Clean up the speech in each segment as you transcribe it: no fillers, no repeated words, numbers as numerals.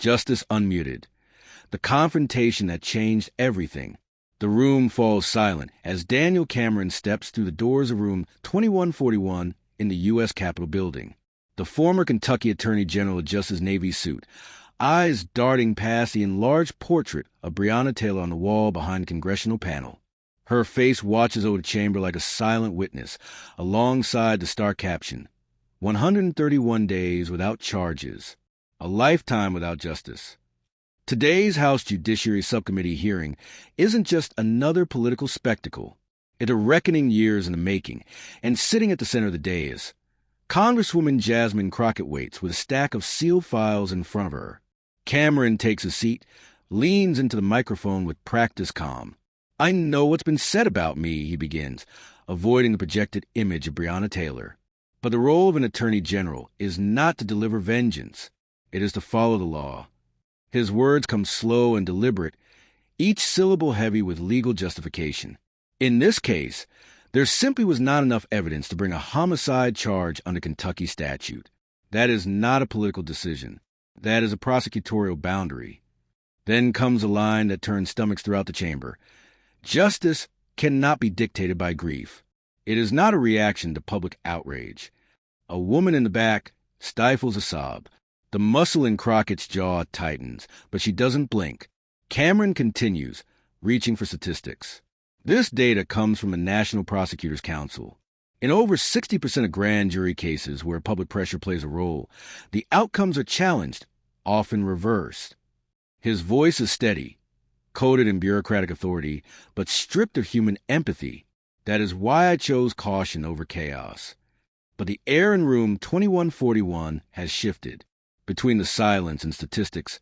Justice unmuted. The confrontation that changed everything. The room falls silent as Daniel Cameron steps through the doors of room 2141 in the U.S. Capitol building. The former Kentucky Attorney General adjusts his Navy suit, eyes darting past the enlarged portrait of Breonna Taylor on the wall behind the congressional panel. Her face watches over the chamber like a silent witness, alongside the stark caption, 131 days without charges, a lifetime without justice. Today's House Judiciary Subcommittee hearing isn't just another political spectacle. It's a reckoning years in the making, and sitting at the center of the dais, Congresswoman Jasmine Crockett waits with a stack of sealed files in front of her. Cameron takes a seat, leans into the microphone with practiced calm. "I know what's been said about me," he begins, avoiding the projected image of Breonna Taylor. But the role of an attorney general is not to deliver vengeance. It is to follow the law. His words come slow and deliberate, each syllable heavy with legal justification. In this case, there simply was not enough evidence to bring a homicide charge under Kentucky statute. That is not a political decision. That is a prosecutorial boundary. Then comes a line that turns stomachs throughout the chamber. Justice cannot be dictated by grief. It is not a reaction to public outrage. A woman in the back stifles a sob. The muscle in Crockett's jaw tightens, but she doesn't blink. Cameron continues, reaching for statistics. This data comes from the National Prosecutors Council. In over 60% of grand jury cases where public pressure plays a role, the outcomes are challenged, often reversed. His voice is steady, coated in bureaucratic authority, but stripped of human empathy. That is why I chose caution over chaos. But the air in room 2141 has shifted. Between the silence and statistics,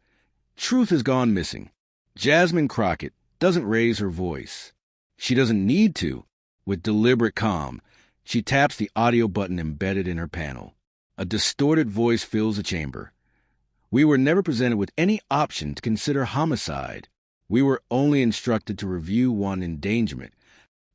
truth has gone missing. Jasmine Crockett doesn't raise her voice. She doesn't need to. With deliberate calm, she taps the audio button embedded in her panel. A distorted voice fills the chamber. "We were never presented with any option to consider homicide. We were only instructed to review one endangerment."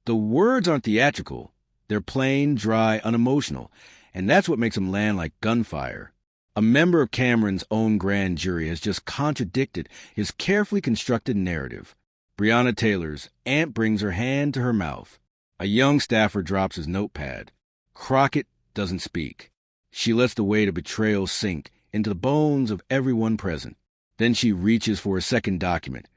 The words aren't theatrical. They're plain, dry, unemotional, and that's what makes them land like gunfire. A member of Cameron's own grand jury has just contradicted his carefully constructed narrative. Breonna Taylor's aunt brings her hand to her mouth. A young staffer drops his notepad. Crockett doesn't speak. She lets the weight of betrayal sink into the bones of everyone present. Then she reaches for a second document,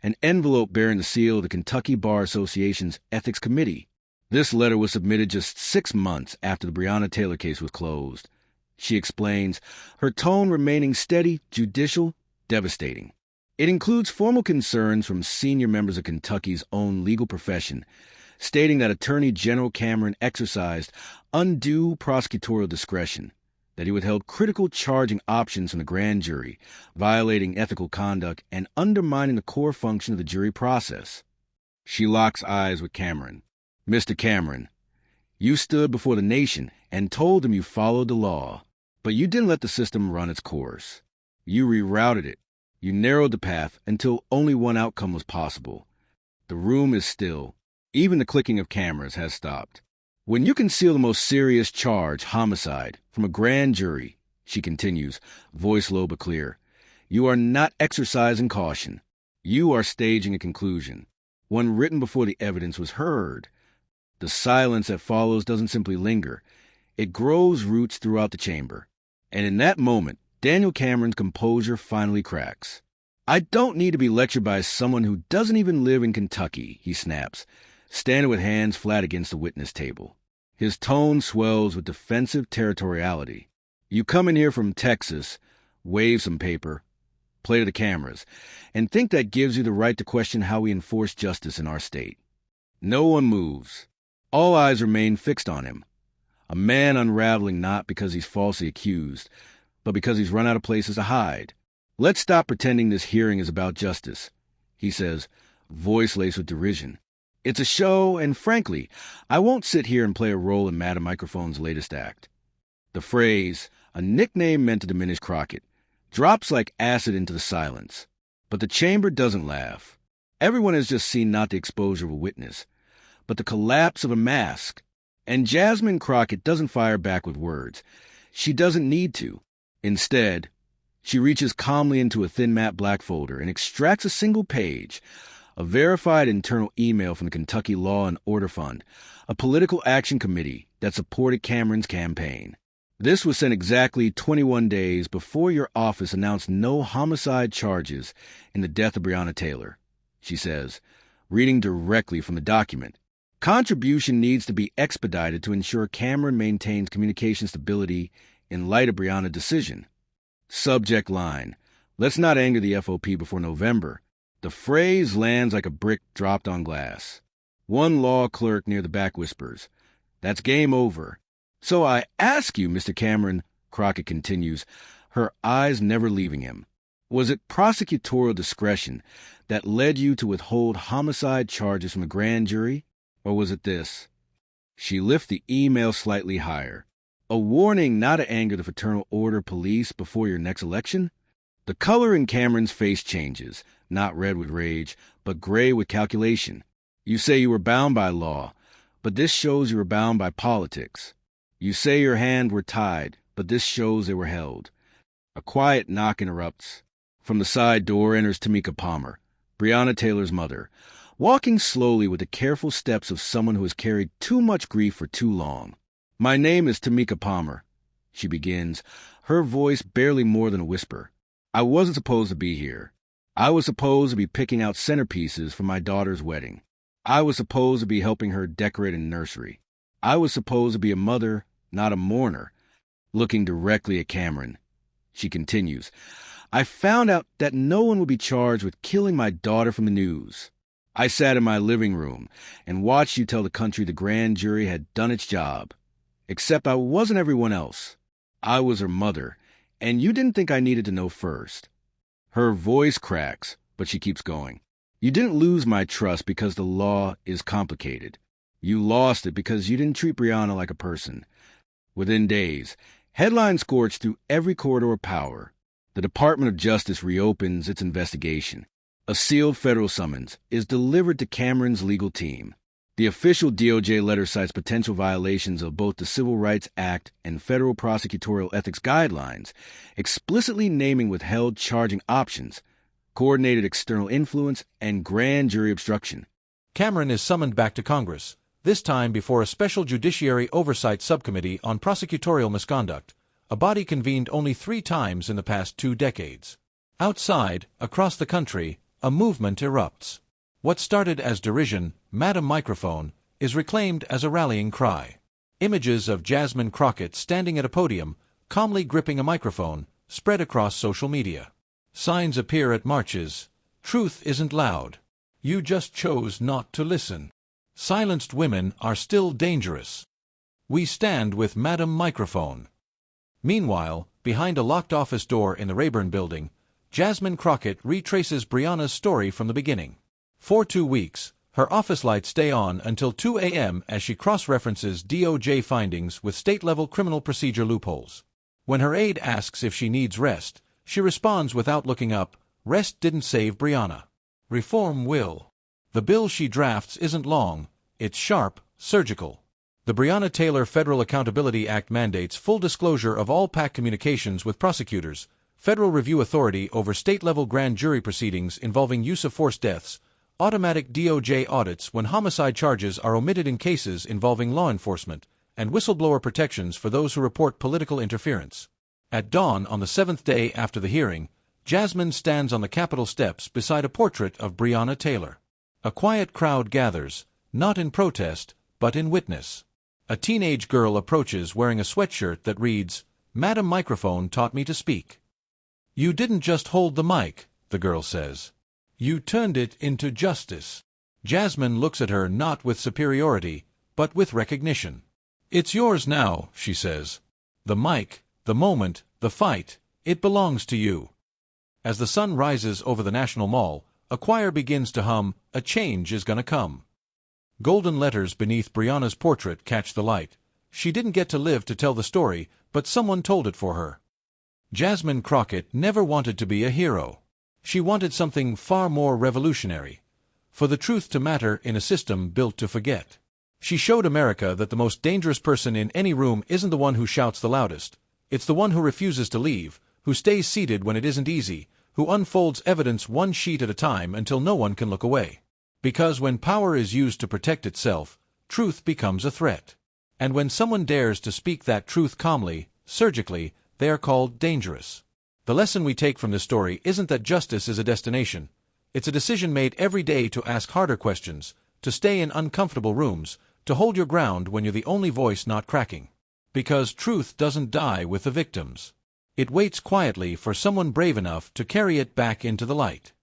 an envelope bearing the seal of the Kentucky Bar Association's Ethics Committee. This letter was submitted just 6 months after the Breonna Taylor case was closed. She explains, her tone remaining steady, judicial, devastating. It includes formal concerns from senior members of Kentucky's own legal profession, stating that Attorney General Cameron exercised undue prosecutorial discretion, that he withheld critical charging options from the grand jury, violating ethical conduct and undermining the core function of the jury process. She locks eyes with Cameron. "Mr. Cameron, you stood before the nation and told them you followed the law. But you didn't let the system run its course. You rerouted it. You narrowed the path until only one outcome was possible. The room is still. Even the clicking of cameras has stopped. When you conceal the most serious charge, homicide, from a grand jury," she continues, voice low but clear, "you are not exercising caution. You are staging a conclusion, one written before the evidence was heard. The silence that follows doesn't simply linger. It grows roots throughout the chamber. And in that moment, Daniel Cameron's composure finally cracks. "I don't need to be lectured by someone who doesn't even live in Kentucky," he snaps, standing with hands flat against the witness table. His tone swells with defensive territoriality. "You come in here from Texas, wave some paper, play to the cameras, and think that gives you the right to question how we enforce justice in our state." No one moves. All eyes remain fixed on him. A man unraveling not because he's falsely accused, but because he's run out of places to hide. "Let's stop pretending this hearing is about justice," he says, voice laced with derision. "It's a show, and frankly, I won't sit here and play a role in Madam Microphone's latest act." The phrase, a nickname meant to diminish Crockett, drops like acid into the silence. But the chamber doesn't laugh. Everyone has just seen not the exposure of a witness, but the collapse of a mask. And Jasmine Crockett doesn't fire back with words. She doesn't need to. Instead, She reaches calmly into a thin matte black folder and extracts a single page, a verified internal email from the Kentucky Law and Order Fund, a political action committee that supported Cameron's campaign. This was sent exactly 21 days before your office announced no homicide charges in the death of Breonna Taylor. She says, reading directly from the document. Contribution needs to be expedited to ensure Cameron maintains communication stability in light of Breonna's decision. Subject line, let's not anger the FOP before November. The phrase lands like a brick dropped on glass. One law clerk near the back whispers, that's game over. So I ask you, Mr. Cameron, Crockett continues, her eyes never leaving him. Was it prosecutorial discretion that led you to withhold homicide charges from a grand jury? Or was it this? She lifts the email slightly higher. A warning not to anger the Fraternal Order police before your next election? The color in Cameron's face changes, not red with rage, but gray with calculation. You say you were bound by law, but this shows you were bound by politics. You say your hands were tied, but this shows they were held. A quiet knock interrupts. From the side door enters Tamika Palmer, Breonna Taylor's mother, walking slowly with the careful steps of someone who has carried too much grief for too long. My name is Tamika Palmer, she begins, her voice barely more than a whisper. I wasn't supposed to be here. I was supposed to be picking out centerpieces for my daughter's wedding. I was supposed to be helping her decorate a nursery. I was supposed to be a mother, not a mourner. Looking directly at Cameron, she continues, I found out that no one would be charged with killing my daughter from the news. I sat in my living room and watched you tell the country the grand jury had done its job. Except I wasn't everyone else. I was her mother, and you didn't think I needed to know first. Her voice cracks, but she keeps going. You didn't lose my trust because the law is complicated. You lost it because you didn't treat Breonna like a person. Within days, headlines scorched through every corridor of power. The Department of Justice reopens its investigation. A sealed federal summons is delivered to Cameron's legal team. The official DOJ letter cites potential violations of both the Civil Rights Act and federal prosecutorial ethics guidelines, explicitly naming withheld charging options, coordinated external influence, and grand jury obstruction. Cameron is summoned back to Congress, this time before a special Judiciary Oversight Subcommittee on Prosecutorial Misconduct, a body convened only 3 times in the past 2 decades. Outside, across the country, a movement erupts. What started as derision, Madam Microphone, is reclaimed as a rallying cry. Images of Jasmine Crockett standing at a podium, calmly gripping a microphone, spread across social media. Signs appear at marches. Truth isn't loud. You just chose not to listen. Silenced women are still dangerous. We stand with Madam Microphone. Meanwhile, behind a locked office door in the Rayburn building, Jasmine Crockett retraces Breonna's story from the beginning. For 2 weeks, her office lights stay on until 2 a.m. as she cross-references DOJ findings with state-level criminal procedure loopholes. When her aide asks if she needs rest, she responds without looking up, rest didn't save Breonna. Reform will. The bill she drafts isn't long, it's sharp, surgical. The Breonna Taylor Federal Accountability Act mandates full disclosure of all PAC communications with prosecutors, federal review authority over state-level grand jury proceedings involving use-of-force deaths, automatic DOJ audits when homicide charges are omitted in cases involving law enforcement, and whistleblower protections for those who report political interference. At dawn on the 7th day after the hearing, Jasmine stands on the Capitol steps beside a portrait of Breonna Taylor. A quiet crowd gathers, not in protest, but in witness. A teenage girl approaches wearing a sweatshirt that reads, Madam Microphone taught me to speak. You didn't just hold the mic, the girl says. You turned it into justice. Jasmine looks at her not with superiority, but with recognition. It's yours now, she says. The mic, the moment, the fight, it belongs to you. As the sun rises over the National Mall, a choir begins to hum, A Change is Gonna Come. Golden letters beneath Breonna's portrait catch the light. She didn't get to live to tell the story, but someone told it for her. Jasmine Crockett never wanted to be a hero. She wanted something far more revolutionary. For the truth to matter in a system built to forget. She showed America that the most dangerous person in any room isn't the one who shouts the loudest. It's the one who refuses to leave, who stays seated when it isn't easy, who unfolds evidence one sheet at a time until no one can look away. Because when power is used to protect itself, truth becomes a threat. And when someone dares to speak that truth calmly, surgically, they are called dangerous. The lesson we take from this story isn't that justice is a destination. It's a decision made every day to ask harder questions, to stay in uncomfortable rooms, to hold your ground when you're the only voice not cracking. Because truth doesn't die with the victims. It waits quietly for someone brave enough to carry it back into the light.